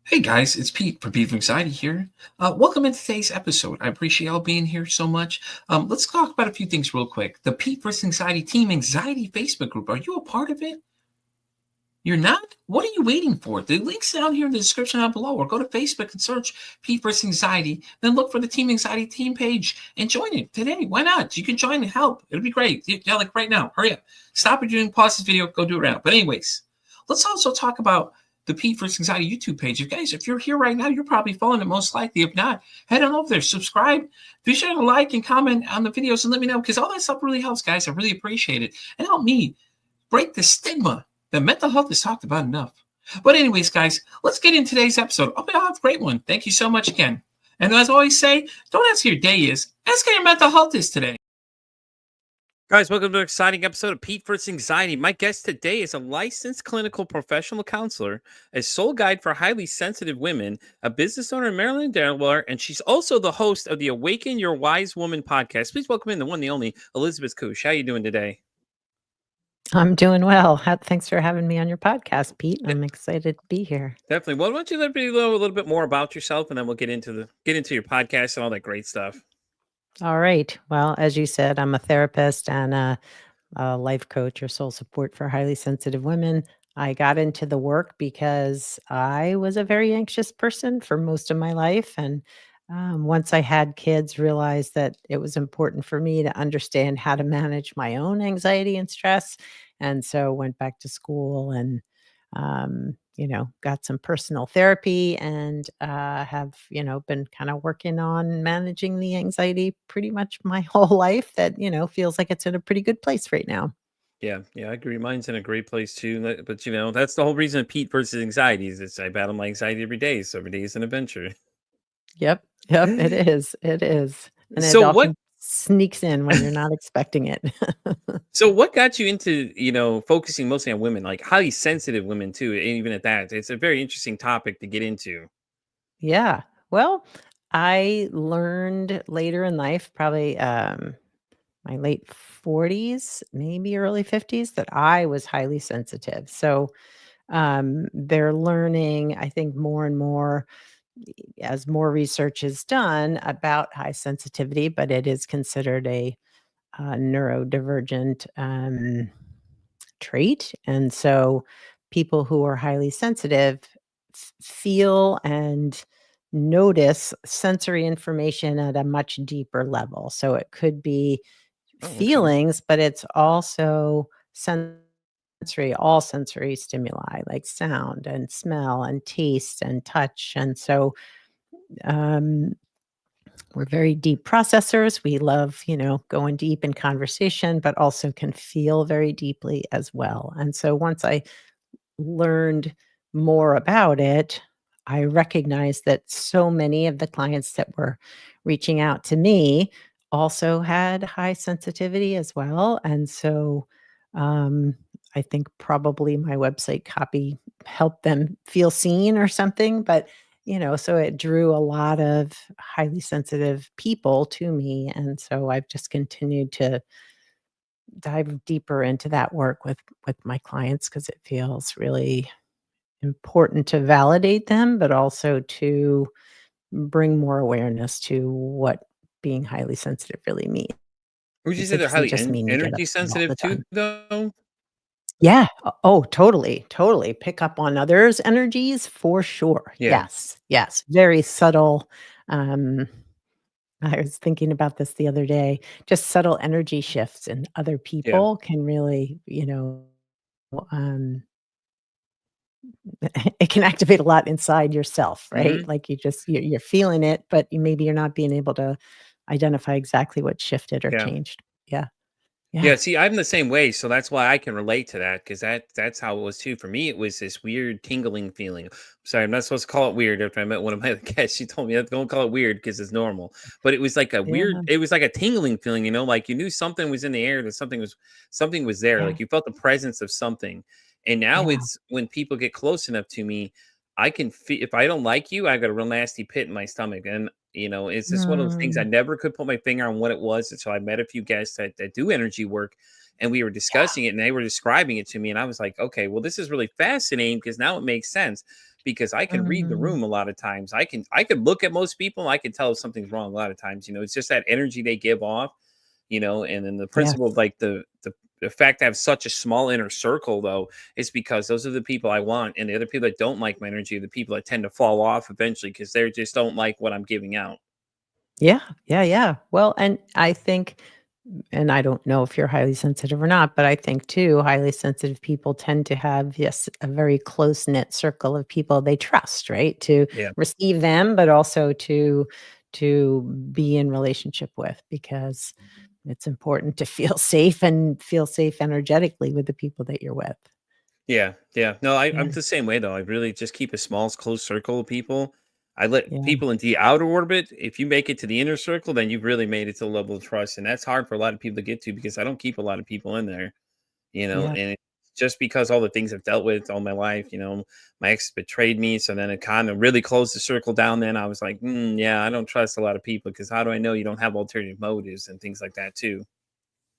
Hey guys, it's Pete from Pete from Anxiety here. Welcome to today's episode. I appreciate y'all being here so much. Let's talk about a few things real quick. The Pete vs. Anxiety Team Anxiety Facebook group. Are you a part of it? You're not? What are you waiting for? The link's down here in the description down below, or go to Facebook and search Pete vs. Anxiety. Then look for the Team Anxiety team page and join it today. Why not? You can join and help. It'll be great. Yeah, like right now. Hurry up. Stop what you're doing, pause this video, go do it right now. But anyways, let's also talk about the Pete vs. Anxiety YouTube page. If you're here right now, you're probably following it most likely. If not, head on over there, subscribe, be sure to like and comment on the videos and let me know, because all that stuff really helps, guys. I really appreciate it. And help me break the stigma that mental health is talked about enough. But anyways, guys, let's get into today's episode. Hope you all have a great one. Thank you so much again. And as I always say, don't ask how your day is, ask how your mental health is today. Guys, welcome to an exciting episode of Pete vs. Anxiety. My guest today is a licensed clinical professional counselor, a soul guide for highly sensitive women, a business owner in Maryland and Delaware, and she's also the host of the Awaken Your Wise Woman podcast. Please welcome in the one, the only Elizabeth Cush. How are you doing today? I'm doing well. Thanks for having me on your podcast, Pete. I'm excited to be here. Definitely. Well, why don't you let me know a little bit more about yourself, and then we'll get into your podcast and all that great stuff. All right. Well, as you said, I'm a therapist and a life coach or soul support for highly sensitive women. I got into the work because I was a very anxious person for most of my life. And once I had kids, realized that it was important for me to understand how to manage my own anxiety and stress. And so went back to school and got some personal therapy and have, been kind of working on managing the anxiety pretty much my whole life that, feels like it's in a pretty good place right now. Yeah, I agree. Mine's in a great place too. But that's the whole reason of Pete versus anxiety is I battle my anxiety every day. So every day is an adventure. Yep. Yep. It is. It is. And it So what often sneaks in when you're not expecting it. So what got you into, focusing mostly on women, like highly sensitive women too, and even at that? It's a very interesting topic to get into. Yeah. Well, I learned later in life, probably my late 40s, maybe early 50s, that I was highly sensitive. So they're learning, I think, more and more as more research is done about high sensitivity, but it is considered a neurodivergent trait. And so people who are highly sensitive feel and notice sensory information at a much deeper level. So it could be Oh, okay. feelings, but it's also all sensory stimuli like sound and smell and taste and touch. And so um, we're very deep processors. We love, going deep in conversation, but also can feel very deeply as well. And so once I learned more about it, I recognized that so many of the clients that were reaching out to me also had high sensitivity as well. And so um, I think probably my website copy helped them feel seen or something. But, so it drew a lot of highly sensitive people to me. And so I've just continued to dive deeper into that work with my clients because it feels really important to validate them, but also to bring more awareness to what being highly sensitive really means. Would you say It they're doesn't highly just mean you get energy upset all sensitive the too, time. though? Yeah. Oh, totally. Totally. Pick up on others' energies for sure. Yeah, Yes. Yes. Very subtle. Um, I was thinking about this the other day. Just subtle energy shifts in other yeah. people can really, um, it can activate a lot inside yourself, right? Hmm. Like you're feeling it, but maybe you're not being able to identify exactly what shifted or Yeah. changed. Yeah. Yeah. Yeah, see, I'm the same way, so that's why I can relate to that because that's how it was too. For me, it was this weird tingling feeling. Sorry, I'm not supposed to call it weird. After I met one of my other guests, she told me, "Don't call it weird because it's normal." But it was like a weird. Yeah. It was like a tingling feeling, like you knew something was in the air, that something was there, Yeah. like you felt the presence of something. And now Yeah. it's when people get close enough to me, I can feel if I don't like you, I got a real nasty pit in my stomach, and it's just one of those things I Mm, never could put my finger on what it was until I met a few guests that do energy work, and we were yeah. discussing it, and they were describing it to me, and I was like, okay, well, this is really fascinating because now it makes sense because I can read the Mhm. room a lot of times. I could look at most people, I can tell if something's wrong a lot of times. It's just that energy they give off, and then the principle of Yes. like the fact to have such a small inner circle though is because those are the people I want, and the other people that don't like my energy are the people that tend to fall off eventually because they just don't like what I'm giving out. Yeah, yeah, yeah. Well, and I think and I don't know if you're highly sensitive or not, but I think too, highly sensitive people tend to have, yes, a very close-knit circle of people they trust, right? To Yeah. receive them, but also to be in relationship with because it's important to feel safe and feel safe energetically with the people that you're with. Yeah, yeah. No, I'm Yeah, the same way though. I really just keep a small, close circle of people. I let yeah, people into the outer orbit. If you make it to the inner circle, then you've really made it to a level of trust, and that's hard for a lot of people to get to because I don't keep a lot of people in there. yeah. And it's just because all the things I've dealt with all my life. My ex betrayed me, so then it kind of really closed the circle down. Then I was like, yeah, I don't trust a lot of people because how do I know you don't have alternative motives and things like that too?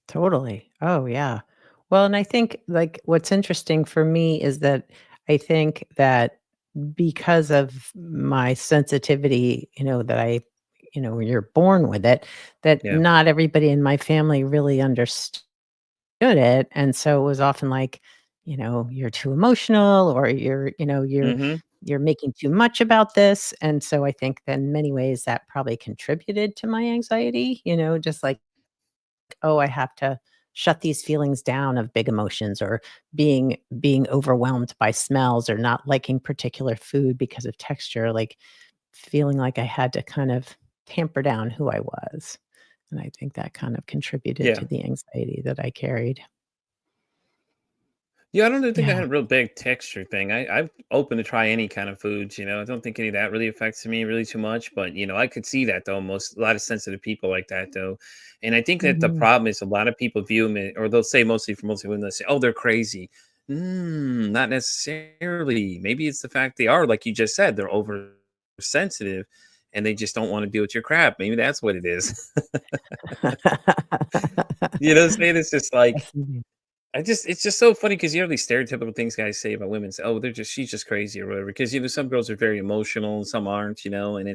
Totally. Oh, yeah. Well, and I think like what's interesting for me is that I think that because of my sensitivity, that when you're born with it, that Yeah. not everybody in my family really understood it. And so it was often like, you're too emotional or Hmm. you're making too much about this. And so I think that in many ways that probably contributed to my anxiety, just like oh, I have to shut these feelings down of big emotions or being overwhelmed by smells or not liking particular food because of texture, like feeling like I had to kind of tamper down who I was. And I think that kind of contributed Yeah. to the anxiety that I carried. Yeah, I don't think I Yeah. had a real big texture thing. I'm open to try any kind of foods. I don't think any of that really affects me really too much. But I could see that though. A lot of sensitive people like that though, and I think that the Mhm. problem is a lot of people view them, or they'll say mostly women, they'll say, "Oh, they're crazy." Not necessarily. Maybe it's the fact they are, like you just said, they're oversensitive, and they just don't want to deal with your crap. Maybe that's what it is. What I'm saying? It's just like Fascinating. it's just so funny because these stereotypical things guys say about women. Say, oh, she's just crazy or whatever. Because some girls are very emotional and some aren't, and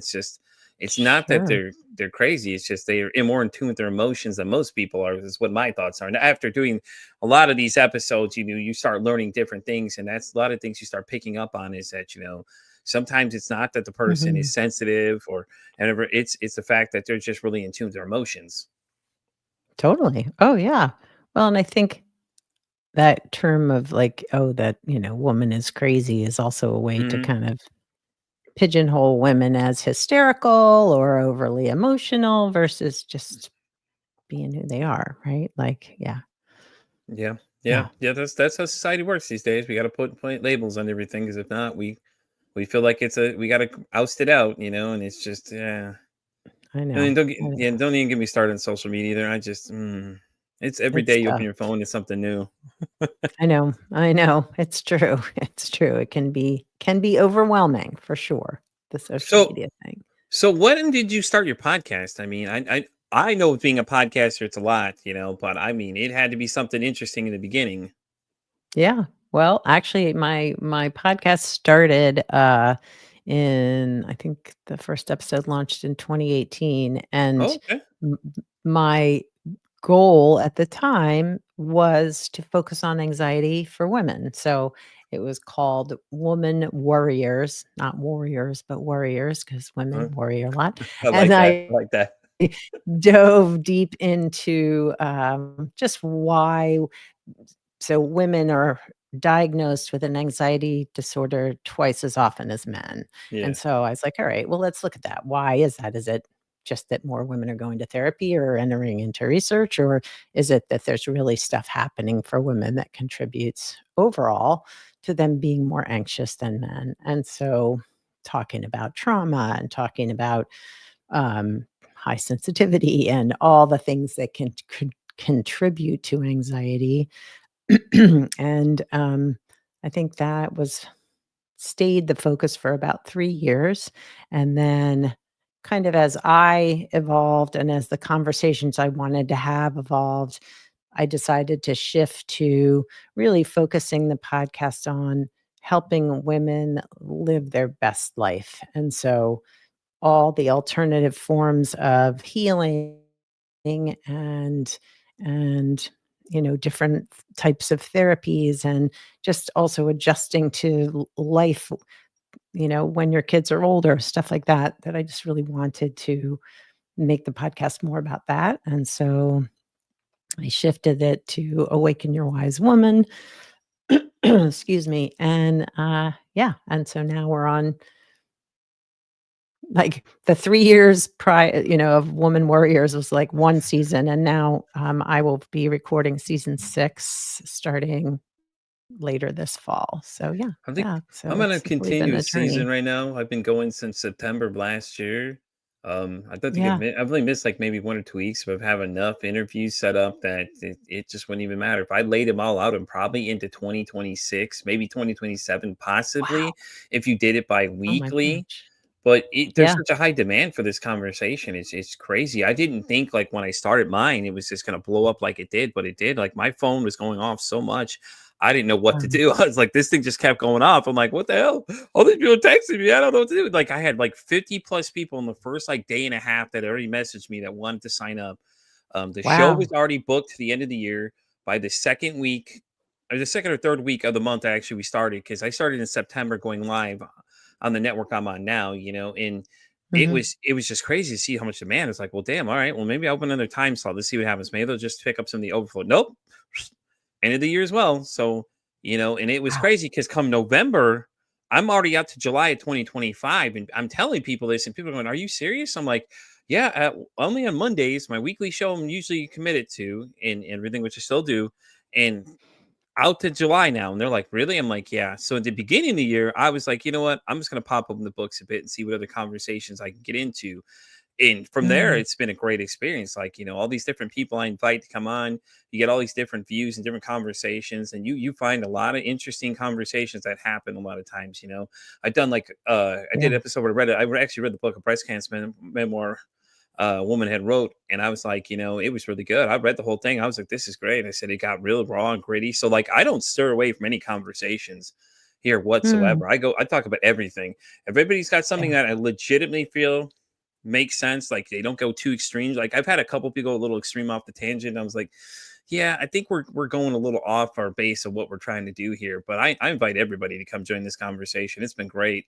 it's not that Sure. they're crazy. It's just they're more in tune with their emotions than most people are. Is what my thoughts are. And after doing a lot of these episodes, you start learning different things, and that's a lot of things you start picking up on. Is that sometimes it's not that the person is Mhm. sensitive or whatever. It's the fact that they're just really in tune with their emotions. Totally. Oh, yeah. Well, and I think that term of like, oh, that, woman is crazy is also a way to Hmm. kind of pigeonhole women as hysterical or overly emotional versus just being who they are, right? Like, yeah, Yeah, yeah, yeah, yeah. That's how society works these days. We got to put labels on everything because if not, we feel like we got to oust it out, and it's just yeah. I And know. then I know. don't even get me started on social media either. It's every It's day you open tough. your phone, it's something new. I know. I know. It's true. It's true. It can be overwhelming for sure. The social So media thing. so when did you start your podcast? I mean, I know being a podcaster, it's a lot, but I mean, it had to be something interesting in the beginning. Yeah. Well, actually, my podcast started in I think the first episode launched in 2018, and Oh, okay. m- my goal at the time was to focus on anxiety for women. So it was called Woman Warriors, not warriors, but warriors, because Uh, women worry a lot. I And like that. I I like that. dove deep into just why so women are diagnosed with an anxiety disorder twice as often as men. And Yeah. so I was like, all right, well, let's look at that. Why is that? Is it just that more women are going to therapy or entering into research? Or is it that there's really stuff happening for women that contributes overall to them being more anxious than men? And so talking about trauma and talking about high sensitivity and all the things that could contribute to anxiety and, I think that stayed the focus for about 3 years, and then kind of as I evolved and as the conversations I wanted to have evolved, I decided to shift to really focusing the podcast on helping women live their best life. And so all the alternative forms of healing and and different types of therapies, and just also adjusting to life, when your kids are older, stuff like that, that I just really wanted to make the podcast more about that. And so I shifted it to Awaken Your Wise Woman. Excuse me. And yeah, and so now we're on like the 3 years prior, of Woman Warriors was like 1 season, and now I will be recording season 6 starting later this fall. So yeah, I think yeah. So I'm on a it's really been a continuous season journey. right now. I've been going since September of last year. I don't think Yeah. I've only missed like maybe 1 or 2 weeks, but I've have enough interviews set up that it just wouldn't even matter. If I laid them all out and probably into 2026, maybe 2027, Wow. possibly, if you did it Oh my bi-weekly. gosh. But there's Yeah. such a high demand for this conversation. It's crazy. I didn't think like when I started mine, it was just gonna blow up like it did, but it did. Like my phone was going off so much, I didn't know what to Um, do. I was like, this thing just kept going off. I'm like, what the hell? All these people texting me. I don't know what to do. Like I had like 50 plus people in the first like day and a half that already messaged me that wanted to sign up. The show was wow. already booked to the end of the year. By the second week, or the second or third week of the month, actually we started because I started in September going live on the network I'm on now, and Mhm. it was just crazy to see how much demand. It's like, well, damn, all right, well, maybe I'll open another time slot. Let's see what happens. Maybe they'll just pick up some of the overflow. Nope. End of the year as well. So, and it was Wow. crazy because come November, I'm already out to July of 2025. And I'm telling people this, and people are going, are you serious? I'm like, yeah, only on Mondays, my weekly show I'm usually committed to and everything, which I still do. And out to July now. And they're like, really? I'm like, yeah. So at the beginning of the year, I was like, you know what? I'm just going to pop open the books a bit and see what other conversations I can get into. And from there, Mm, it's been a great experience. Like, all these different people I invite to come on, you get all these different views and different conversations, and you find a lot of interesting conversations that happen a lot of times. I've done like I did yeah. an episode where I actually read the book of breast cancer memoir woman had wrote, and I was like, it was really good. I read the whole thing. I was like, this is great. I said it got real raw and gritty. So like I don't stir away from any conversations here Mm, whatsoever. I talk about everything. Everybody's got something yeah. that I legitimately feel makes sense. Like they don't go too extreme. Like I've had a couple people go a little extreme off the tangent. I was like, yeah, I think we're going a little off our base of what we're trying to do here. But I invite everybody to come join this conversation. It's been great.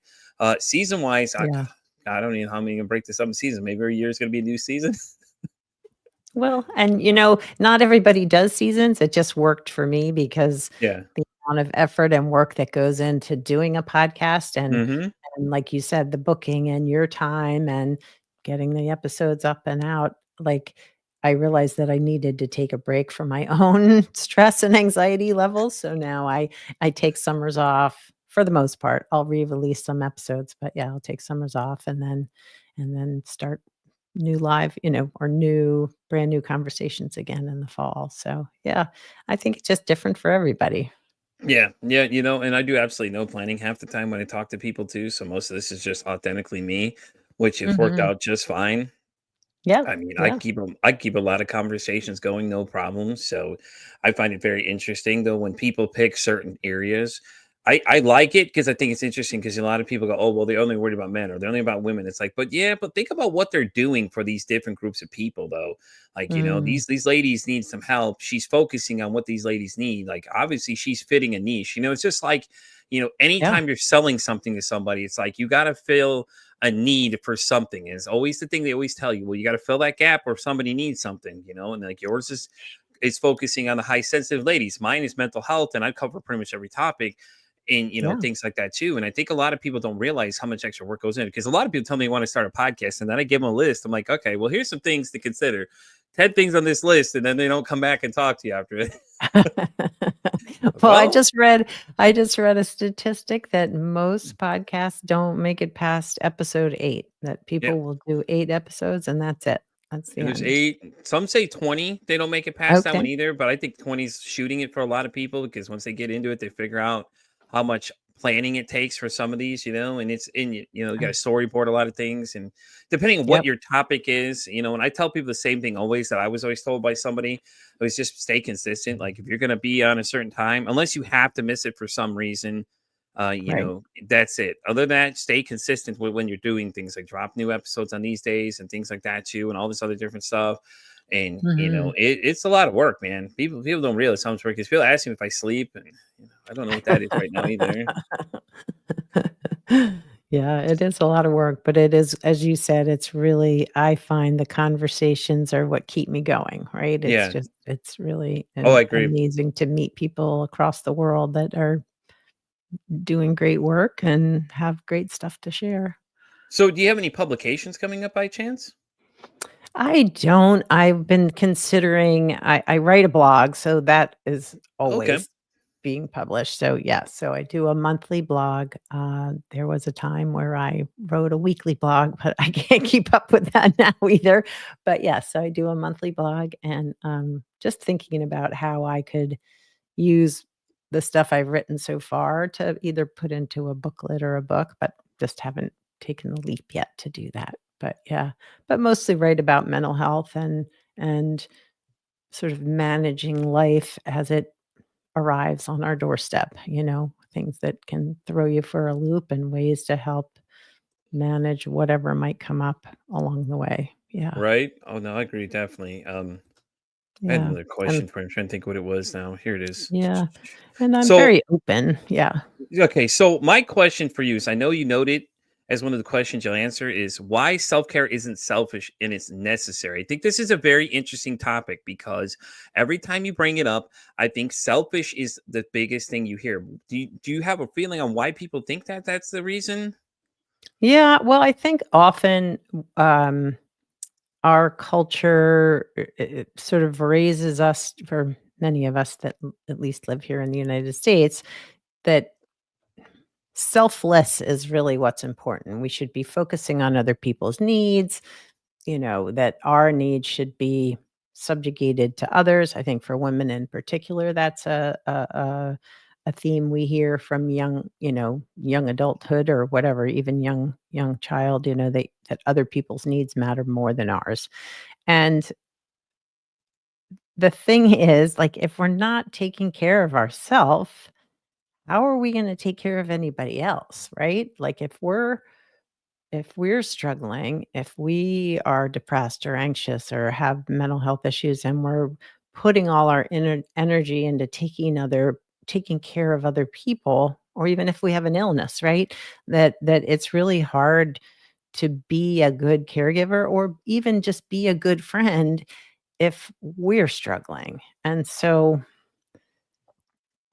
Season wise, Yeah. I don't even know how many can break this up in season. Maybe every year is going to be a new season. Well, and not everybody does seasons. It just worked for me because Yeah. the amount of effort and work that goes into doing a podcast, Hmm. and like you said, the booking and your time and getting the episodes up and out, like I realized that I needed to take a break from my own stress and anxiety levels. So now I take summers off for the most part. I'll re-release some episodes, but yeah, I'll take summers off and then start new live, or brand new conversations again in the fall. So yeah, I think it's just different for everybody. Yeah. Yeah. And I do absolutely no planning half the time when I talk to people too. So most of this is just authentically me, which has worked Mhm. out just fine. Yeah. I mean, Yeah. I keep a lot of conversations going, no problem. So I find it very interesting though when people pick certain areas. I like it because I think it's interesting because a lot of people go, oh, well, they're only worried about men or they're only about women. It's like, but yeah, but think about what they're doing for these different groups of people though. Like, Mm, these ladies need some help. She's focusing on what these ladies need. Like, obviously, she's fitting a niche. It's just like, yeah. anytime you're selling something to somebody, it's like you gotta fill a need for something. Is always the thing they always tell you. Well, you got to fill that gap where somebody needs something, and like yours is focusing on the high sensitive ladies. Mine is mental health, and I cover pretty much every topic and Yeah. things like that too. And I think a lot of people don't realize how much extra work goes in because a lot of people tell me they want to start a podcast, and then I give them a list. I'm like, okay, well, here's some things to consider. 10 things on this list, and then they don't come back and talk to you after it. Well, I Well, just read I just read a statistic that most podcasts don't make it past episode 8, that yeah. people will do 8 episodes and that's it. That's the And there's end. 8, some say 20, they don't make it past that one Okay. either, but I think 20 is shooting it for a lot of people because once they get into it, they figure out how much planning it takes for some of these, and it's in you got to Uh, storyboard a lot of things, and depending on what yep. your topic is, and I tell people the same thing always that I was always told by somebody, it was just stay consistent. Like if you're going to be on a certain time, unless you have to miss it for some reason, Right. That's it. Other than that, stay consistent with when you're doing things like drop new episodes on these days and things like that too, and all this other different stuff. And Mhm. it's a lot of work, man. People don't realize how much work. Because people ask me if I sleep, and I don't know what that is right now either. Yeah, it is a lot of work, but it is, as you said, it's really, I find the conversations are what keep me going, right? Yeah. It's really Oh, I agree. amazing to meet people across the world that are doing great work and have great stuff to share. So, do you have any publications coming up by chance? I don't. I've been considering, I write a blog, so that is Okay. always being published. So, yeah, so I do a monthly blog. There was a time where I wrote a weekly blog, but I can't keep up with that now either. But, yeah, so I do a monthly blog and, just thinking about how I could use the stuff I've written so far to either put into a booklet or a book, but just haven't taken the leap yet to do that. But yeah, but mostly write about mental health and sort of managing life as it arrives on our doorstep, things that can throw you for a loop and ways to help manage whatever might come up along the way. Yeah. Right. Oh no, I agree definitely. I had Yeah. another And question for you. I'm trying to think what it was now. Here it is. yeah, and I'm So, very open. Yeah. okay, so my question for you is I know you noted as one of the questions you'll answer is why self-care isn't selfish and it's necessary. I think this is a very interesting topic because every time you bring it up, I think selfish is the biggest thing you hear. Do you have a feeling on why people think that that's the reason? Yeah, well, I think often, um, our culture, it sort of raises us, for many of us that at least live here in the United States, that selfless is really what's important. We should be focusing on other people's needs, that our needs should be subjugated to others. I think for women in particular, that's a theme we hear from young adulthood or whatever, even young child, that other people's needs matter more than ours. And the thing is, like, if we're not taking care of ourselves, how are we going to take care of anybody else, right? Like, if we're struggling, if we are depressed or anxious or have mental health issues and we're putting all our energy into taking care of other people, or even if we have an illness, right? That it's really hard to be a good caregiver or even just be a good friend if we're struggling. And so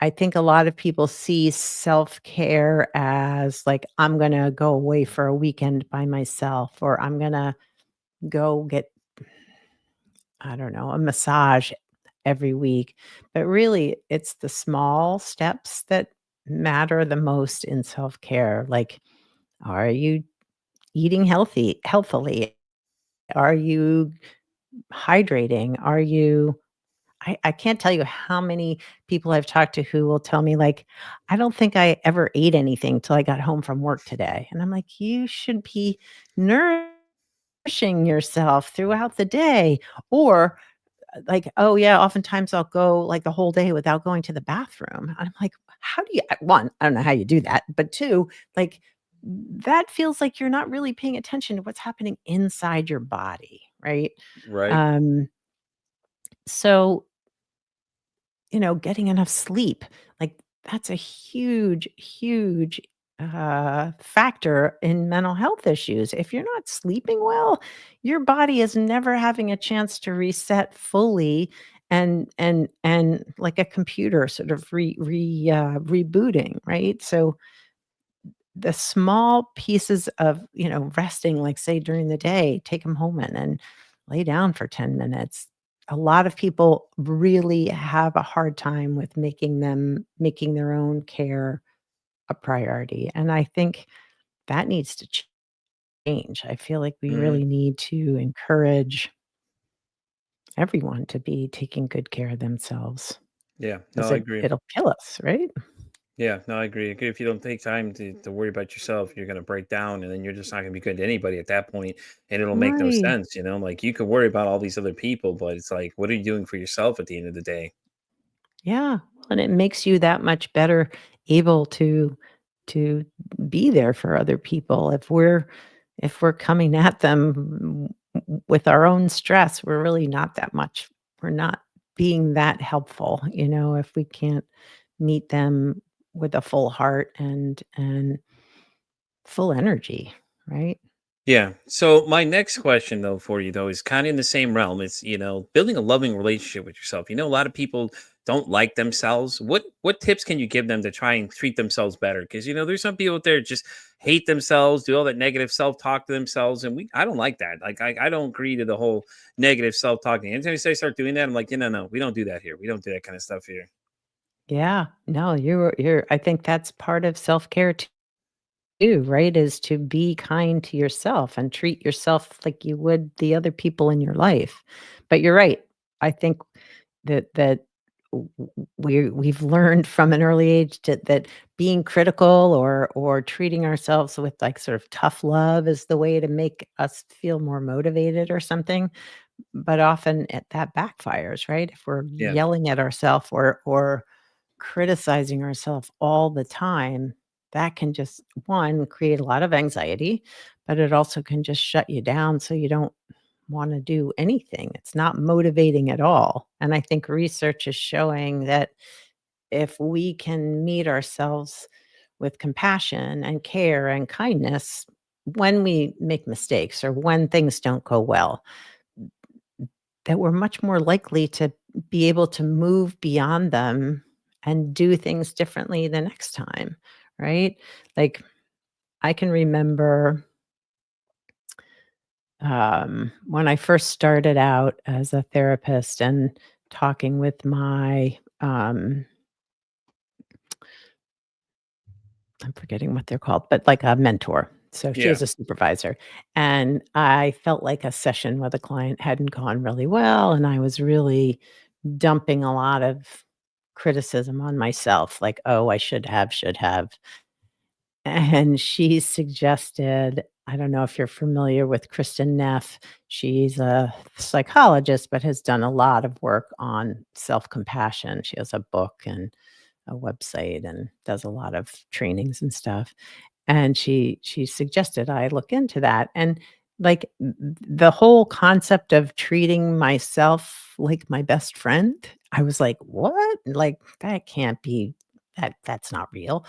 I think a lot of people see self-care as like, I'm gonna go away for a weekend by myself, or I'm gonna go get, I don't know, a massage every week. But really, it's the small steps that matter the most in self-care. Like, are you eating healthily? Are you hydrating? I can't tell you how many people I've talked to who will tell me, like, "I don't think I ever ate anything till I got home from work today." And I'm like, "You should be nourishing yourself throughout the day." Or, like, "Oh, yeah, oftentimes I'll go, like, the whole day without going to the bathroom." And I'm like, "How do you" 1, I don't know how you do that, but 2, like, that feels like you're not really paying attention to what's happening inside your body, right? Right. Um, so getting enough sleep, like, that's a huge, huge, factor in mental health issues. If you're not sleeping well, your body is never having a chance to reset fully and like a computer sort of rebooting, right? So the small pieces of, resting, like, say, during the day, take them home and lay down for 10 minutes. A lot of people really have a hard time with making their own care a priority, and I think that needs to change. I feel like we Mhm. really need to encourage everyone to be taking good care of themselves Yeah. No, 'cause I agree. it'll kill us, right? Yeah, no, I agree. If you don't take time to worry about yourself, you're going to break down and then you're just not going to be good to anybody at that point, and it'll make no Right. sense. Like you could worry about all these other people, but it's like, what are you doing for yourself at the end of the day? Yeah, and it makes you that much better able to to be there for other people. If we're coming at them with our own stress, we're really not that much. We're not being that helpful, if we can't meet them with a full heart and full energy, right? Yeah. So my next question though for you though is kind of in the same realm. It's, building a loving relationship with yourself. A lot of people don't like themselves. What tips can you give them to try and treat themselves better? Because there's some people out there just hate themselves, do all that negative self-talk to themselves. And I don't like that. Like I don't agree to the whole negative self-talking. Anytime I start doing that, I'm like, no, we don't do that here. We don't do that kind of stuff here. Yeah. No, I think that's part of self-care too, right? Is to be kind to yourself and treat yourself like you would the other people in your life. But you're right. I think that we've learned from an early age that being critical or treating ourselves with like sort of tough love is the way to make us feel more motivated or something. But often that backfires, right? If we're Yeah. yelling at ourselves or criticizing ourselves all the time, that can just, one, create a lot of anxiety, but it also can just shut you down so you don't want to do anything. It's not motivating at all. And I think research is showing that if we can meet ourselves with compassion and care and kindness when we make mistakes or when things don't go well, that we're much more likely to be able to move beyond them and do things differently the next time, right? Like, I can remember, when I first started out as a therapist and talking with my, I'm forgetting what they're called, but like a mentor. So she Yeah. was a supervisor, and I felt like a session with a client hadn't gone really well, and I was really dumping a lot of criticism on myself, like, "Oh, I should have." And she suggested, I don't know if you're familiar with Kristen Neff. She's a psychologist, but has done a lot of work on self-compassion. She has a book and a website and does a lot of trainings and stuff. And she suggested I look into that. And like the whole concept of treating myself like my best friend, I was like, what? Like that can't be that's not real.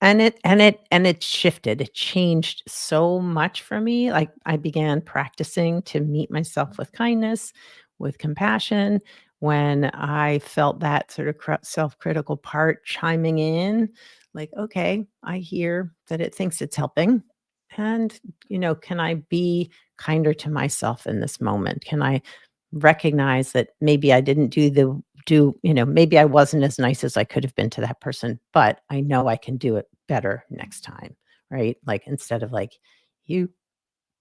And it shifted. It changed so much for me. Like, I began practicing to meet myself with kindness, with compassion. When I felt that sort of self-critical part chiming in, like, "Okay, I hear that it thinks it's helping, and, can I be kinder to myself in this moment? Can I recognize that maybe I didn't maybe I wasn't as nice as I could have been to that person, but I know I can do it better next time, right? Like, instead of like, "You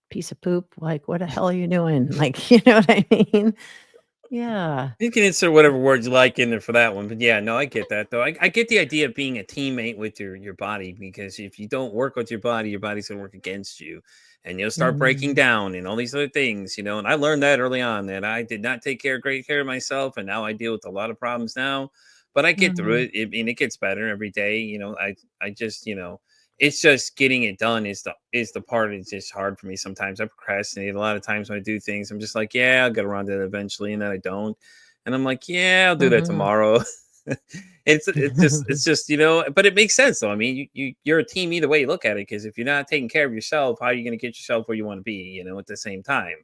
piece of poop, like, what the hell are you doing?" Like, you know what I mean? Yeah. You can insert whatever words you like in there for that one, but yeah, no, I get that though. I get the idea of being a teammate with your body because if you don't work with your body's gonna work against you, and you'll start breaking Mhm. down and all these other things, And I learned that early on that I did not take great care of myself, and now I deal with a lot of problems now. But I get through Mhm. it. It gets better every day. I just it's just getting it done is the part it's just hard for me sometimes. I procrastinate a lot of times when I do things. I'm just like, yeah, I'll get around to it eventually, and then I don't. And I'm like, yeah, I'll do that Mhm. tomorrow. It's just but it makes sense though. I mean, you're a team either way you look at it. Because if you're not taking care of yourself, how are you going to get yourself where you want to be? At the same time.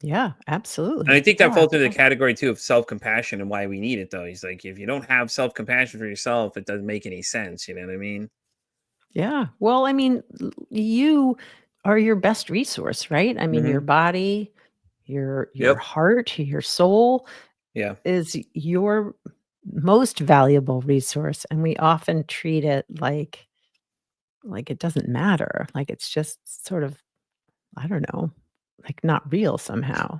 Yeah, And I absolutely. think that Yeah. falls into the category too of self compassion and why we need it though. He's like, if you don't have self compassion for yourself, it doesn't make any sense. You know what I mean? Yeah. Well, I mean, you are your best resource, right? I mean, your Hmm. body, your Yep. heart, your soul Yeah. is your most valuable resource, and we often treat it like it doesn't matter, like it's just sort of, I don't know, like not real somehow.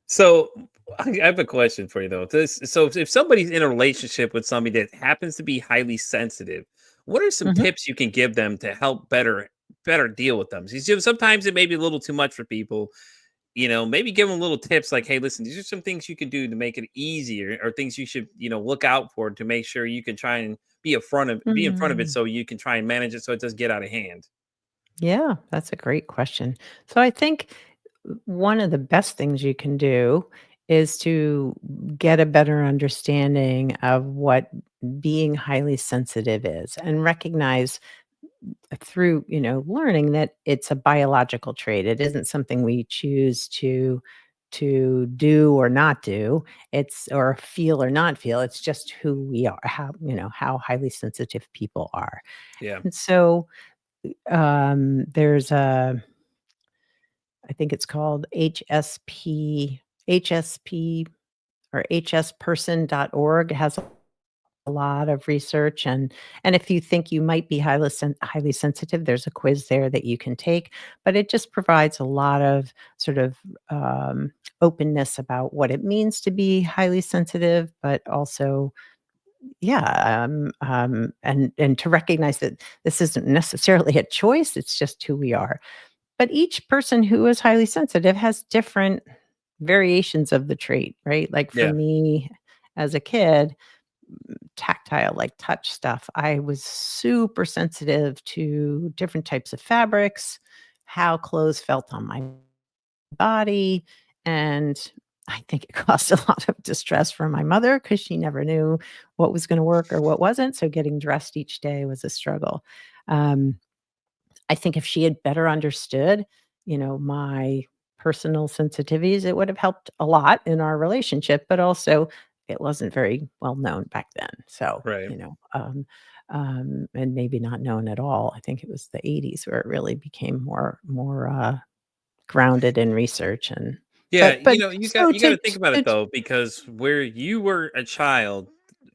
So I have a question for you though. So if somebody's in a relationship with somebody that happens to be highly sensitive, what are some Mhm. tips you can give them to help better deal with them? Sometimes it may be a little too much for people. Maybe give them little tips like, hey, listen, these are some things you can do to make it easier, or things you should look out for to make sure you can try and be in front of it Mm. so you can try and manage it so it doesn't get out of hand. Yeah, that's a great question. So I think one of the best things you can do is to get a better understanding of what being highly sensitive is and recognize through, learning that it's a biological trait. It isn't something we choose to do or not do. It's or feel or not feel. It's just who we are, how highly sensitive people are. Yeah. And so there's a I think it's called HSP or hsperson.org has a lot of research and if you think you might be highly sensitive, there's a quiz there that you can take, but it just provides a lot of sort of openness about what it means to be highly sensitive, but also yeah, and to recognize that this isn't necessarily a choice, it's just who we are. But each person who is highly sensitive has different variations of the trait, right? Like for Yeah. me as a kid, tactile, like touch stuff, I was super sensitive to different types of fabrics, how clothes felt on my body. And I think it caused a lot of distress for my mother because she never knew what was going to work or what wasn't. So getting dressed each day was a struggle. Um, I think if she had better understood, my personal sensitivities, it would have helped a lot in our relationship, but also it wasn't very well known back then. So, Right. and maybe not known at all. I think it was the 80s where it really became more grounded in research and Yeah, but so you got to to think about to it though, because where you were a child,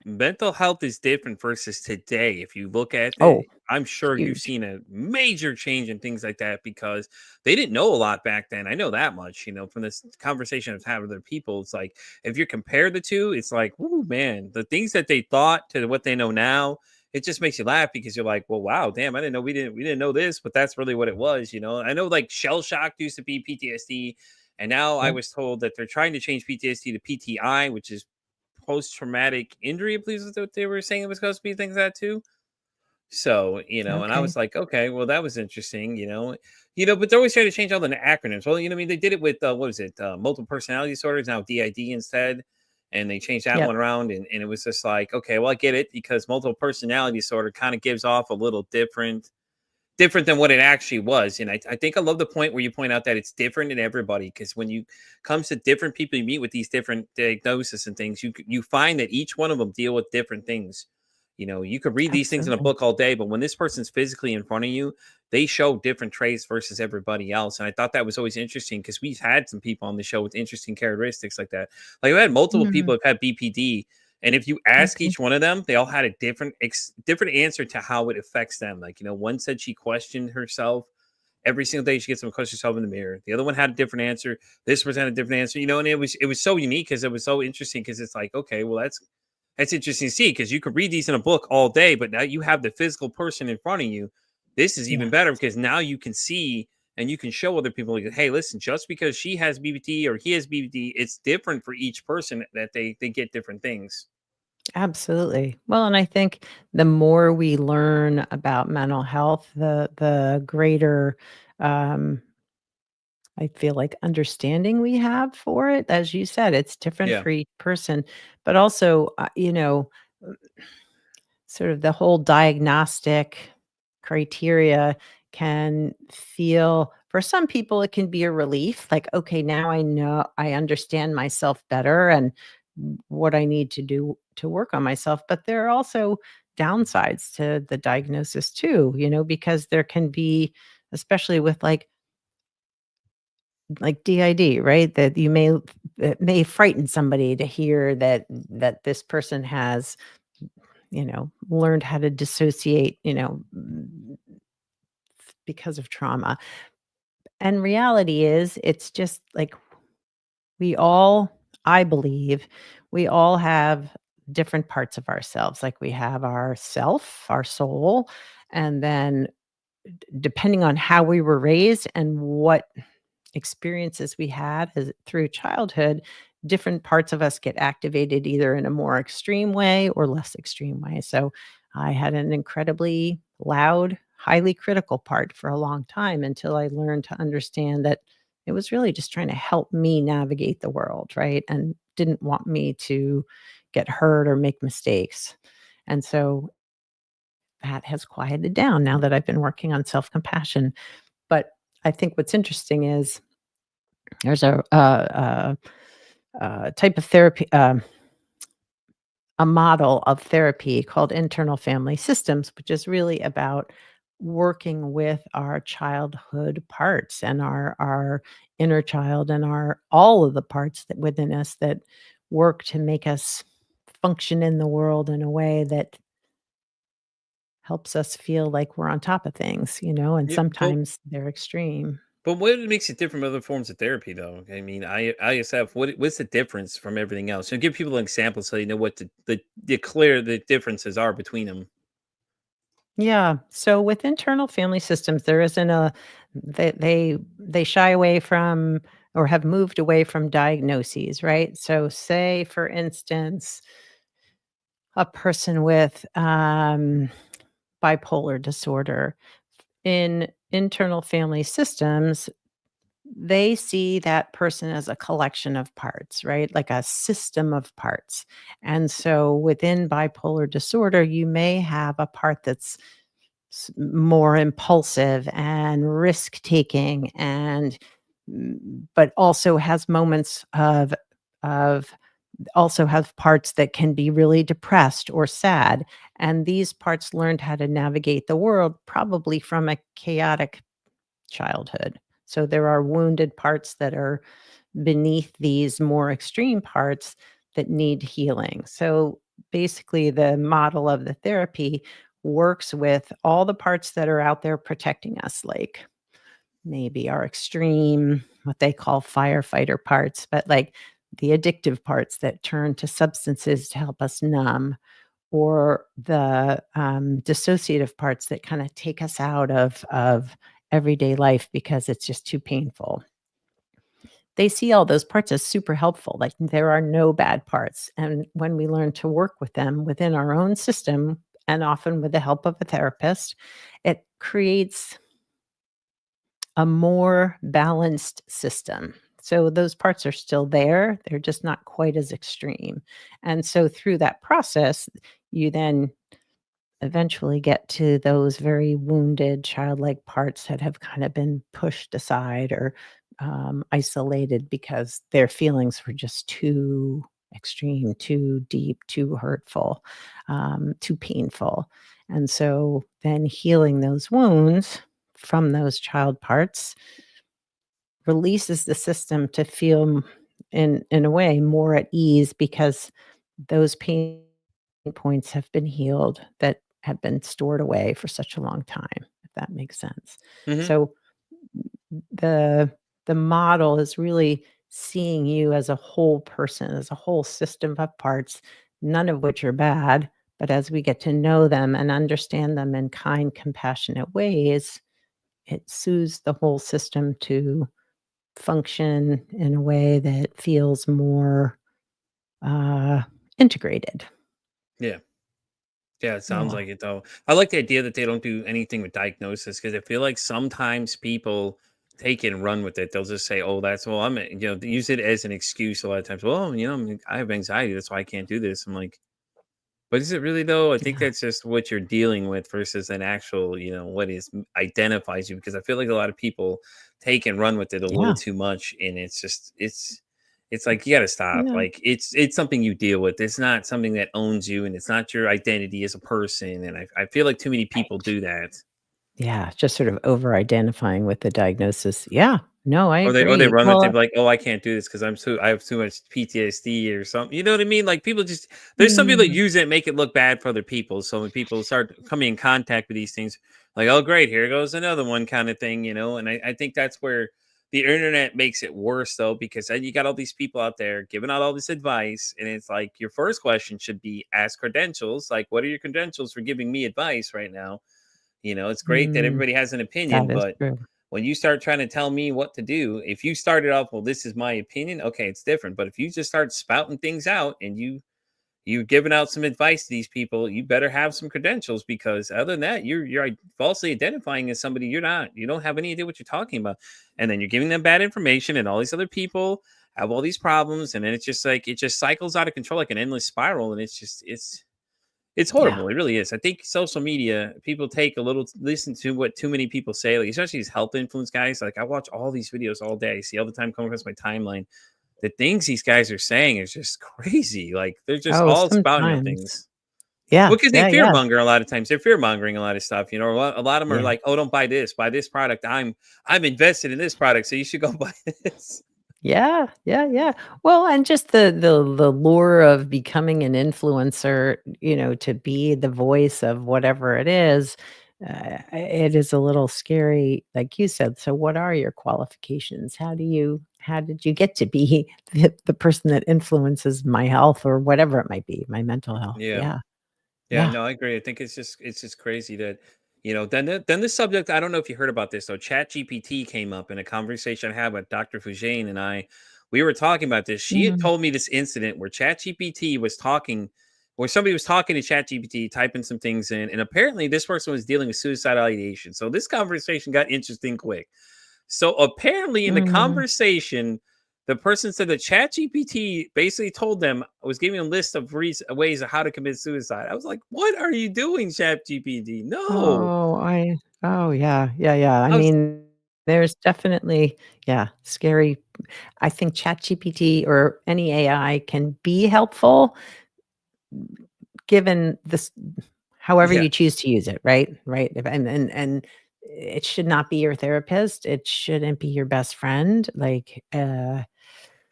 mental health is different versus today. If you look at oh, it, I'm sure you've huge. seen a major change in things like that because they didn't know a lot back then. I know that much, from this conversation I've had with other people. It's like if you compare the two, it's like, whoo, man, the things that they thought to what they know now. It just makes you laugh because you're like, well, wow, damn, I didn't know we didn't know this, but that's really what it was. I know like shell shock used to be PTSD, and now I Yep. was told that they're trying to change PTSD to PTI, which is post traumatic injury, I believe is what they were saying it was supposed to be, things like that too. And I Okay. was like, okay, well, that was interesting. But they're always trying to change all the acronyms. Well, I mean, they did it with what was it, multiple personality disorders, now DID instead, and they changed that Yep. one around, and it was just like, okay, well, I get it because multiple personality disorder kind of gives off a little different than what it actually was. And I think I love the point where you point out that it's different in everybody because when you comes to different people you meet with these different diagnoses and things, you find that each one of them deal with different things. You could read these things in a Absolutely. book all day, but when this person's physically in front of you, they show different traits versus everybody else. And I thought that was always interesting because we've had some people on the show with interesting characteristics like that. Like we had multiple people Mm, who've had BPD, and if you ask okay. each one of them, they all had a different answer to how it affects them. Like, one said she questioned herself every single day. She gets to question herself in the mirror. The other one had a different answer. This person had a different answer. And it was so unique because it was so interesting because it's like, okay, well, that's interesting to see because you could read these in a book all day, but now you have the physical person in front of you. This is even Yeah. better because now you can see and you can show other people, like, hey, listen, just because she has BBT or he has BBT, it's different for each person that they get different things. Absolutely. Well, and I think the more we learn about mental health, the greater um, I feel like understanding we have for it. As you said, it's different Yeah. for each person, but also, sort of the whole diagnostic criteria can feel for some people it can be a relief like okay now I know I understand myself better and what I need to do to work on myself but there are also downsides to the diagnosis too because there can be especially with like DID right that it may frighten somebody to hear that this person has learned how to dissociate, because of trauma. And reality is, it's just like we all, I believe, we all have different parts of ourselves. Like we have our self, our soul, and then depending on how we were raised and what experiences we had through childhood, different parts of us get activated either in a more extreme way or less extreme way. So I had an incredibly loud, highly critical part for a long time until I learned to understand that it was really just trying to help me navigate the world, right? And didn't want me to get hurt or make mistakes. And so that has quieted down now that I've been working on self compassion. But I think what's interesting is there's a type of therapy, a model of therapy called internal family systems, which is really about working with our childhood parts and our inner child and our all of the parts that within us that work to make us function in the world in a way that helps us feel like we're on top of things, and Yeah, but sometimes they're extreme. what makes it different from other forms of therapy, though? I mean, ISF. What's the difference from everything else? Give people an example so they know what the clear the differences are between them. Yeah. So with internal family systems, there isn't a they shy away from or have moved away from diagnoses, right? So say for instance, a person with bipolar disorder in internal family systems, they see that person as a collection of parts, right? Like a system of parts. And so within bipolar disorder, you may have a part that's more impulsive and risk taking and but also has moments of also have parts that can be really depressed or sad, and these parts learned how to navigate the world probably from a chaotic childhood. So there are wounded parts that are beneath these more extreme parts that need healing. So basically, the model of the therapy works with all the parts that are out there protecting us, like maybe our extreme, what they call firefighter parts, but like the addictive parts that turn to substances to help us numb, or the dissociative parts that kind of take us out of everyday life because it's just too painful. They see all those parts as super helpful, like, there are no bad parts, and when we learn to work with them within our own system, and often with the help of a therapist, it creates a more balanced system. So those parts are still there, they're just not quite as extreme, and so through that process, you then eventually get to those very wounded childlike parts that have kind of been pushed aside or isolated because their feelings were just too extreme, too deep, too hurtful, too painful. And so then healing those wounds from those child parts releases the system to feel in a way more at ease because those pain points have been healed that have been stored away for such a long time, if that makes sense. Hmm. So the the model is really seeing you as a whole person, as a whole system of parts, none of which are bad, but as we get to know them and understand them in kind, compassionate ways, it soothes the whole system to function in a way that feels more uh, integrated. Yeah. Yeah, it sounds Yeah. like it though. I like the idea that they don't do anything with diagnosis because I feel like sometimes people take it and run with it. They'll just say, "Oh, that's well, they use it as an excuse a lot of times. Well, I have anxiety, that's why I can't do this." I'm like, but is it really though? I think Yeah. that's just what you're dealing with versus an actual, what identifies you. Because I feel like a lot of people take and run with it a little Yeah. too much, and it's like you got to stop. No. Like it's something you deal with. It's not something that owns you, and it's not your identity as a person. And I feel like too many people Right. do that. Yeah, just sort of over identifying with the diagnosis. Yeah. No, I Or they agree. run with it Well, like, "Oh, I can't do this because I have too much PTSD or something." You know what I mean? Like people just there's some people that mm, use it and make it look bad for other people. So when people start coming in contact with these things, like, "Oh, great, here goes another one," kind of thing. And I think that's where the internet makes it worse though, because then you got all these people out there giving out all this advice, and it's like your first question should be ask credentials. Like, what are your credentials for giving me advice right now? It's great that mm, everybody has an that opinion, is but true. when you start trying to tell me what to do, if you started off, well, this is my opinion, okay, it's different. But if you just start spouting things out and you've given out some advice to these people, you better have some credentials, because other than that, you're falsely identifying as somebody you're not. You don't have any idea what you're talking about, and then you're giving them bad information, and all these other people have all these problems, and then it's just like it just cycles out of control like an endless spiral, and it's Yeah. horrible. It really is. I think social media, people take a little listen to what too many people say, like especially these health influence guys. Like I watch all these videos all day. I see all the time coming across my timeline. The things these guys are saying is just crazy. Like they're just Oh, all spouting out sometimes. things. Yeah. Well, because they Yeah. fear Yeah. monger a lot of times. They're fear mongering a lot of stuff. A lot of them are Yeah. like, "Oh, don't buy this product. I'm invested in this product, so you should go buy this." Yeah, yeah, yeah. Well, and just the lure of becoming an influencer, to be the voice of whatever it is, it is a little scary, like you said. So, what are your qualifications? How did you get to be the person that influences my health or whatever it might be, my mental health? Yeah. Yeah, Yeah, yeah. no, I agree. I think it's just crazy that then the subject. I don't know if you heard about this though. Chat GPT came up in a conversation I had with Dr. Fujane and I. We were talking about this. She had Mhm. told me this incident where Chat GPT was talking, where somebody was talking to Chat GPT, typing some things in, and apparently this person was dealing with suicidal ideation. So this conversation got interesting quick. So apparently, in the Mhm. conversation, the person said that ChatGPT basically told them, was giving a list of ways of how to commit suicide. I was like, "What are you doing, ChatGPT? No!" Oh, yeah, yeah, yeah. I I was, mean, there's definitely, yeah, scary. I think ChatGPT or any AI can be helpful given this however yeah. you choose to use it, right? Right. And it should not be your therapist. It shouldn't be your best friend. Like,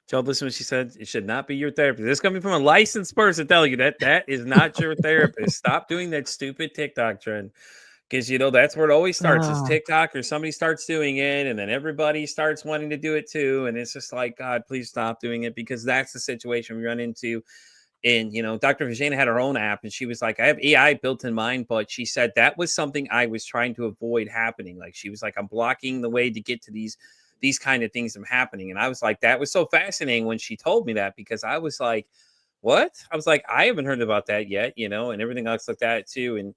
Joe, listen what she said. It should not be your therapist. This coming from a licensed person telling you that that is not your therapist. Stop doing that stupid TikTok trend. Because that's where it always starts is oh, TikTok, or somebody starts doing it, and then everybody starts wanting to do it too. And it's just like, God, please stop doing it, because that's the situation we run into. And Dr. Vijayna had her own app, and she was like, I have AI built in mine, but she said that was something I was trying to avoid happening. Like she was like, I'm blocking the way to get to these kind of things from happening. And I was like, that was so fascinating when she told me that, because I was like, what? I was like, I haven't heard about that yet, and everything else like that too. And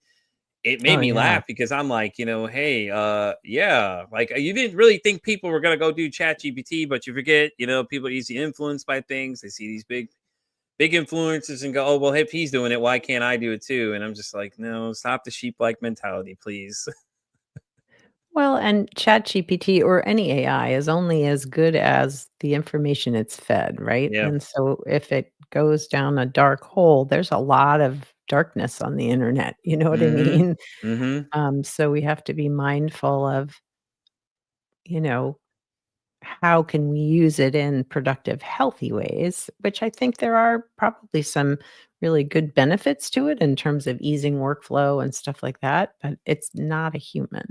it made oh me yeah. laugh, because I'm like, hey, yeah, like you didn't really think people were gonna go do Chat GPT, but you forget, people are easily influenced by things. They see these big influencers and go, oh well, if he's doing it, why can't I do it too? And I'm just like, no, stop the sheep like mentality, please. Well, and ChatGPT or any AI is only as good as the information it's fed, right? Yeah. And so if it goes down a dark hole, there's a lot of darkness on the internet. You know what I Mm-hmm. mean? Mm-hmm. So we have to be mindful of, you know, how can we use it in productive, healthy ways, which I think there are probably some really good benefits to it in terms of easing workflow and stuff like that, but it's not a human.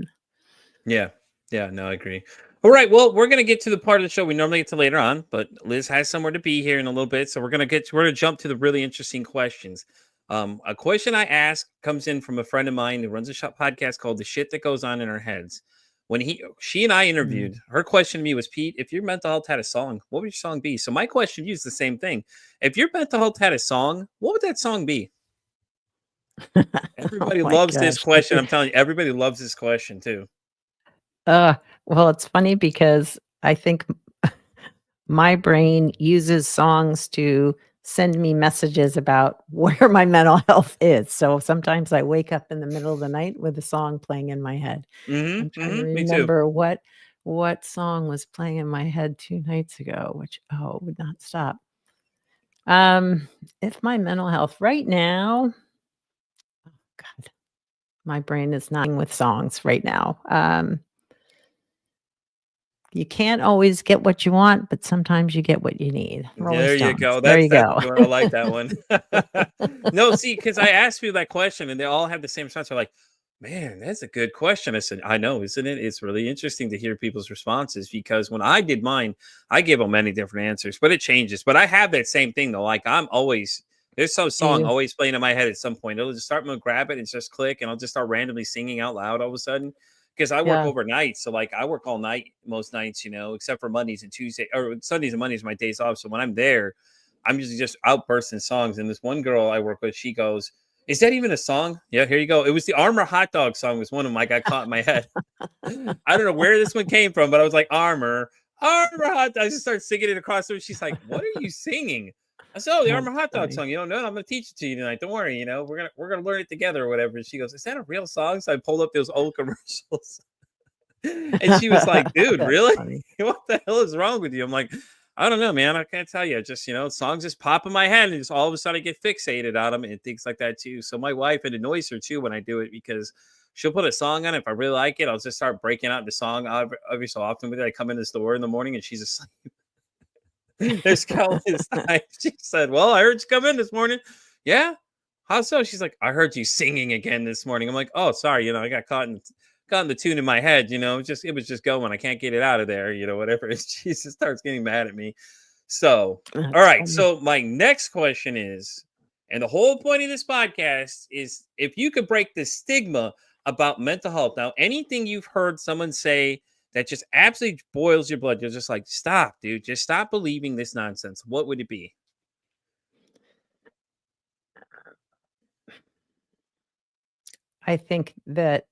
Yeah. Yeah. No, I agree. All right. Well, we're gonna get to the part of the show we normally get to later on, but Liz has somewhere to be here in a little bit, so we're gonna jump to the really interesting questions. A question I ask comes in from a friend of mine who runs a shop podcast called "The Shit That Goes On in Our Heads." When she and I Mm. interviewed, her question to me was, Pete, if your mental health had a song, what would your song be? So my question to you is the same thing. If your mental health had a song, what would that song be? Oh Everybody my loves this gosh. question. I'm telling you, everybody loves this question too. Uh, well, it's funny because I think my brain uses songs to send me messages about where my mental health is. So sometimes I wake up in the middle of the night with a song playing in my head. I'm Mm-hmm. trying to Me too. remember what song was playing in my head 2 nights ago, which would not stop. Um, if my mental health right now, God, my brain is not with songs right now. You can't always get what you want, but sometimes you get what you need. Rolling There you Stones. go. There you That's a go. good one. I like that one. No, see, because I asked you that question and they all have the same response. They're like, man, that's a good question. I said, I know, isn't it? It's really interesting to hear people's responses, because when I did mine, I gave them many different answers, but it changes. But I have that same thing though. Like there's some song You always playing in my head at some point. It'll just start, I'm gonna grab it and just click, and I'll just start randomly singing out loud all of a sudden. Because I work yeah. overnight, so like I work all night most nights, except for Mondays and Tuesdays, or Sundays and Mondays, my days off. So when I'm there, I'm usually just outbursting songs. And this one girl I work with, she goes, "Is that even a song?" Yeah, here you go. It was the Armor Hot Dog song. Was one of them. I got caught in my head. I don't know where this one came from, but I was like, Armor Hot Dog. I just started singing it across the room. She's like, "What are you singing?" I said, "Oh, the Armor That's Hot Dog funny. song. You don't know it? I'm gonna teach it to you tonight. Don't worry. We're gonna learn it together or whatever." And she goes, "Is that a real song?" So I pulled up those old commercials. And she was like, "Dude, That's really? funny. What the hell is wrong with you?" I'm like, "I don't know, man. I can't tell you. Just, songs just pop in my head and just all of a sudden I get fixated on them and things like that too." So my wife, it annoys her too when I do it because she'll put a song on. If I really like it, I'll just start breaking out the song every so often with it. I come in the store in the morning and she's just like, there's countless times she said, "Well, I heard you come in this morning." "Yeah? How so?" She's like, "I heard you singing again this morning." I'm like, "Oh, sorry. I got caught in the tune in my head, it was just going. I can't get it out of there, whatever." She just starts getting mad at me. So, all That's right. funny. So my next question is, and the whole point of this podcast is if you could break the stigma about mental health. Now, anything you've heard someone say that just absolutely boils your blood, you're just like, "Stop, dude. Just stop believing this nonsense." What would it be? I think that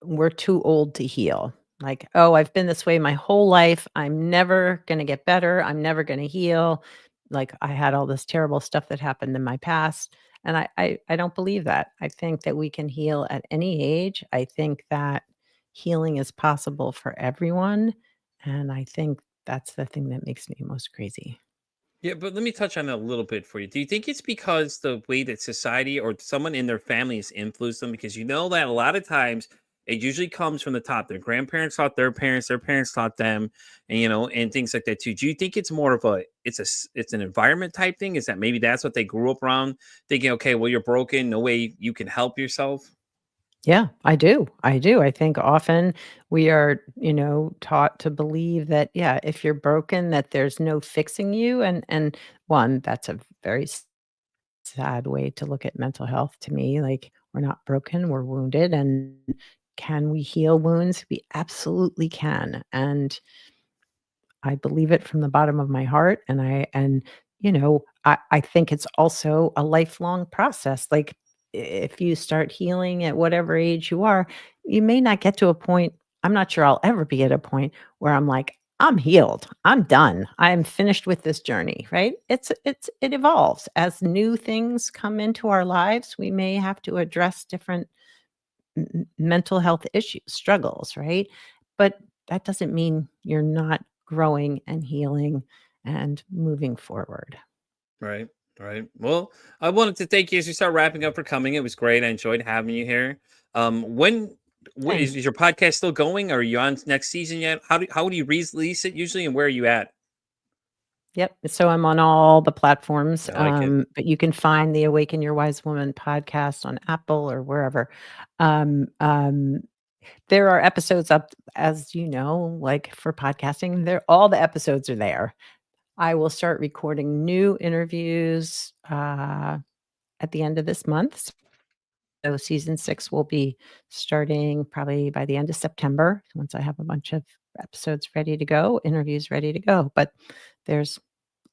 we're too old to heal. Like, "Oh, I've been this way my whole life. I'm never gonna get better. I'm never gonna heal." Like, I had all this terrible stuff that happened in my past, and I don't believe that. I think that we can heal at any age. I think that healing is possible for everyone, and I think that's the thing that makes me most crazy. Yeah, but let me touch on that a little bit for you. Do you think it's because the way that society or someone in their family has influenced them? Because you know that a lot of times it usually comes from the top. Their grandparents taught their parents taught them, and and things like that too. Do you think it's more of it's an environment type thing? Is that maybe that's what they grew up around, thinking, okay, well, you're broken, no way you can help yourself? Yeah, I do. I do. I think often we are, taught to believe that, yeah, if you're broken, that there's no fixing you. And one, that's a very sad way to look at mental health to me. Like, we're not broken, we're wounded. And can we heal wounds? We absolutely can. And I believe it from the bottom of my heart, I think it's also a lifelong process. Like, if you start healing at whatever age you are, you may not get to a point. I'm not sure I'll ever be at a point where I'm like, "I'm healed. I'm done. I'm finished with this journey," right? It evolves. As new things come into our lives, we may have to address different mental health issues, struggles, right? But that doesn't mean you're not growing and healing and moving forward. Right. Right. Well, I wanted to thank you as we start wrapping up for coming. It was great. I enjoyed having you here. When Same. is your podcast still going? Are you on next season yet? How do you release it usually, and where are you at? Yep. So I'm on all the platforms, I like it. but you can find the Awaken Your Wise Woman podcast on Apple or wherever. Um, um, there are episodes up, as you know, like for podcasting, there all the episodes are there. I will start recording new interviews at the end of this month. So season 6 will be starting probably by the end of September once I have a bunch of episodes ready to go, interviews ready to go. But there's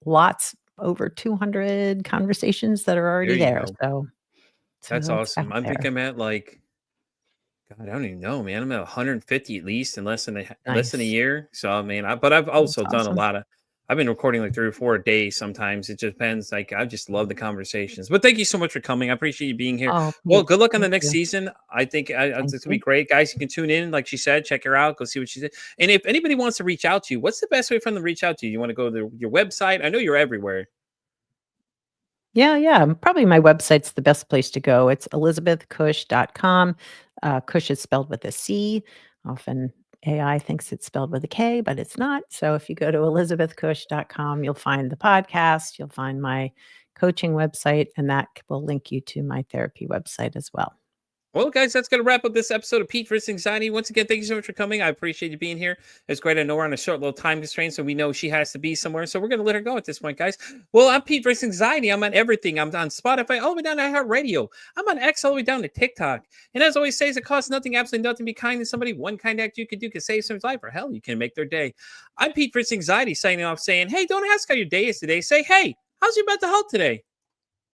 lots, over 200 conversations that are There already you there. go. That's So it's awesome. out I think there. I'm at like God, I don't even know, man. I'm at 150 at least in less than a Nice. year. So I mean, but I've That's also done a awesome. lot of. I've been recording like 3 or 4 days. Sometimes it just depends. Like I just love the conversations. But thank you so much for coming. I appreciate you being here. Oh, Well, please. good luck on the Thank next you. season. I think it's Thank gonna be you. great, guys. You can tune in, like she said, check her out, go see what she did. And if anybody wants to reach out to you, what's the best way for them to reach out to you? You want to go to your website? I know you're everywhere. Yeah, yeah. Probably my website's the best place to go. It's elizabethcush.com. Cush is spelled with a C. Often AI thinks it's spelled with a K, but it's not. So if you go to elizabethcush.com, you'll find the podcast, you'll find my coaching website, and that will link you to my therapy website as well. Well, guys, that's going to wrap up this episode of Pete vs. Anxiety. Once again, thank you so much for coming. I appreciate you being here. It's great. I know we're on a short little time constraint, so we know she has to be somewhere. So we're going to let her go at this point, guys. Well, I'm Pete vs. Anxiety. I'm on everything. I'm on Spotify all the way down to iHeartRadio. I'm on X all the way down to TikTok. And as always says, it costs nothing, absolutely nothing. Be kind to somebody. One kind act you can do can save someone's life, or hell, you can make their day. I'm Pete vs. Anxiety signing off saying, hey, don't ask how your day is today. Say, hey, how's your mental health today?